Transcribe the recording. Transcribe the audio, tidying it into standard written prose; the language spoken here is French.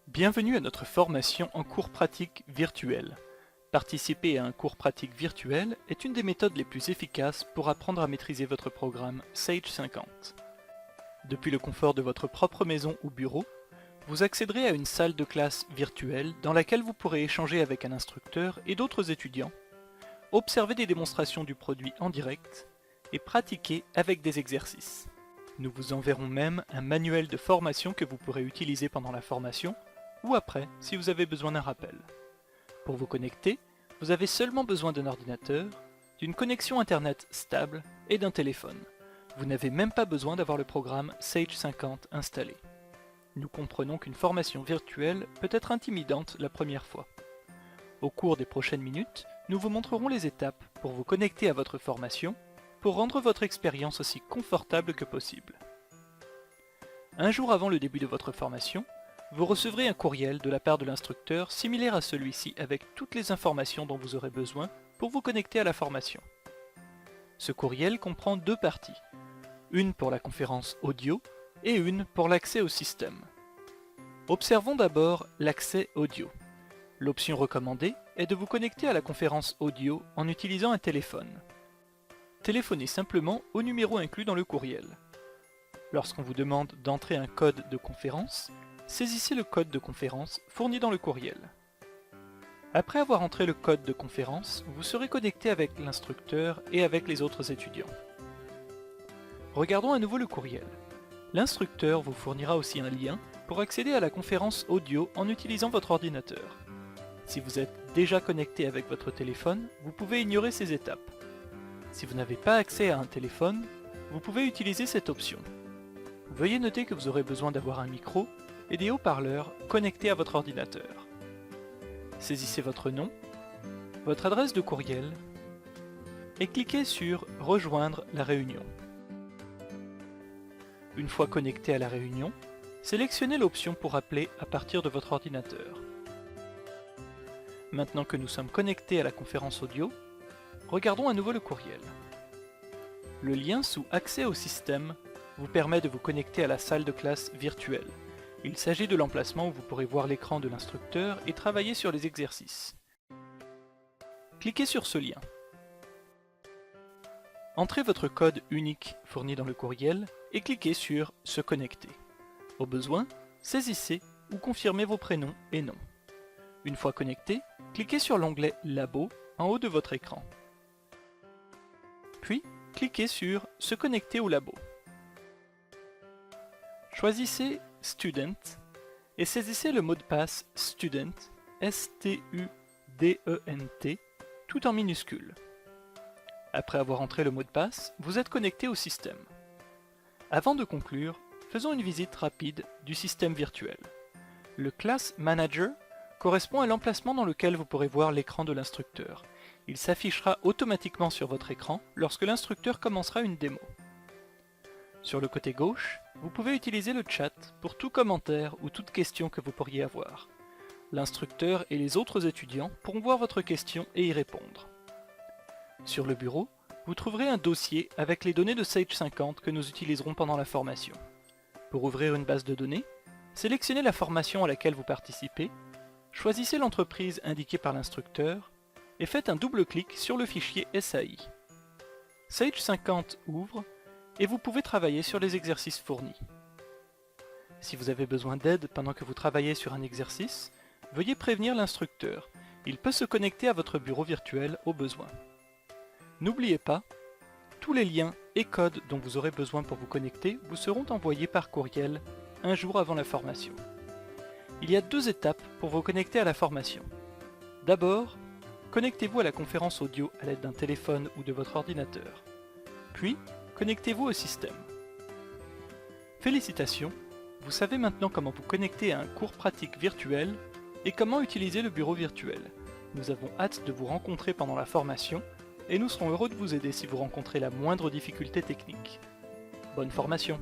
Bienvenue à notre formation en cours pratique virtuel. Participer à un cours pratique virtuel est une des méthodes les plus efficaces pour apprendre à maîtriser votre programme Sage 50. Depuis le confort de votre propre maison ou bureau, vous accéderez à une salle de classe virtuelle dans laquelle vous pourrez échanger avec un instructeur et d'autres étudiants, observer des démonstrations du produit en direct et pratiquer avec des exercices. Nous vous enverrons même un manuel de formation que vous pourrez utiliser pendant la formation ou après si vous avez besoin d'un rappel. Pour vous connecter, vous avez seulement besoin d'un ordinateur, d'une connexion internet stable et d'un téléphone. Vous n'avez même pas besoin d'avoir le programme Sage 50 installé. Nous comprenons qu'une formation virtuelle peut être intimidante la première fois. Au cours des prochaines minutes, nous vous montrerons les étapes pour vous connecter à votre formation pour rendre votre expérience aussi confortable que possible. Un jour avant le début de votre formation, vous recevrez un courriel de la part de l'instructeur similaire à celui-ci avec toutes les informations dont vous aurez besoin pour vous connecter à la formation. Ce courriel comprend deux parties, une pour la conférence audio et une pour l'accès au système. Observons d'abord l'accès audio. L'option recommandée est de vous connecter à la conférence audio en utilisant un téléphone. Téléphonez simplement au numéro inclus dans le courriel. Lorsqu'on vous demande d'entrer un code de conférence, saisissez le code de conférence fourni dans le courriel. Après avoir entré le code de conférence, vous serez connecté avec l'instructeur et avec les autres étudiants. Regardons à nouveau le courriel. L'instructeur vous fournira aussi un lien pour accéder à la conférence audio en utilisant votre ordinateur. Si vous êtes déjà connecté avec votre téléphone, vous pouvez ignorer ces étapes. Si vous n'avez pas accès à un téléphone, vous pouvez utiliser cette option. Veuillez noter que vous aurez besoin d'avoir un micro et des haut-parleurs connectés à votre ordinateur. Saisissez votre nom, votre adresse de courriel et cliquez sur « Rejoindre la réunion ». Une fois connecté à la réunion, sélectionnez l'option pour appeler à partir de votre ordinateur. Maintenant que nous sommes connectés à la conférence audio, regardons à nouveau le courriel. Le lien sous « Accès au système » vous permet de vous connecter à la salle de classe virtuelle. Il s'agit de l'emplacement où vous pourrez voir l'écran de l'instructeur et travailler sur les exercices. Cliquez sur ce lien. Entrez votre code unique fourni dans le courriel et cliquez sur « Se connecter ». Au besoin, saisissez ou confirmez vos prénoms et noms. Une fois connecté, cliquez sur l'onglet « Labo » en haut de votre écran. Puis, cliquez sur « Se connecter au labo ». Choisissez « Student » et saisissez le mot de passe « Student » S-T-U-D-E-N-T tout en minuscules. Après avoir entré le mot de passe, vous êtes connecté au système. Avant de conclure, faisons une visite rapide du système virtuel. Le Class Manager correspond à l'emplacement dans lequel vous pourrez voir l'écran de l'instructeur. Il s'affichera automatiquement sur votre écran lorsque l'instructeur commencera une démo. Sur le côté gauche, vous pouvez utiliser le chat pour tout commentaire ou toute question que vous pourriez avoir. L'instructeur et les autres étudiants pourront voir votre question et y répondre. Sur le bureau, vous trouverez un dossier avec les données de Sage 50 que nous utiliserons pendant la formation. Pour ouvrir une base de données, sélectionnez la formation à laquelle vous participez, choisissez l'entreprise indiquée par l'instructeur et faites un double-clic sur le fichier SAI. Sage 50 ouvre et vous pouvez travailler sur les exercices fournis. Si vous avez besoin d'aide pendant que vous travaillez sur un exercice, veuillez prévenir l'instructeur. Il peut se connecter à votre bureau virtuel au besoin. N'oubliez pas, tous les liens et codes dont vous aurez besoin pour vous connecter vous seront envoyés par courriel un jour avant la formation. Il y a deux étapes pour vous connecter à la formation. D'abord, connectez-vous à la conférence audio à l'aide d'un téléphone ou de votre ordinateur. Puis, connectez-vous au système. Félicitations, vous savez maintenant comment vous connecter à un cours pratique virtuel et comment utiliser le bureau virtuel. Nous avons hâte de vous rencontrer pendant la formation et nous serons heureux de vous aider si vous rencontrez la moindre difficulté technique. Bonne formation!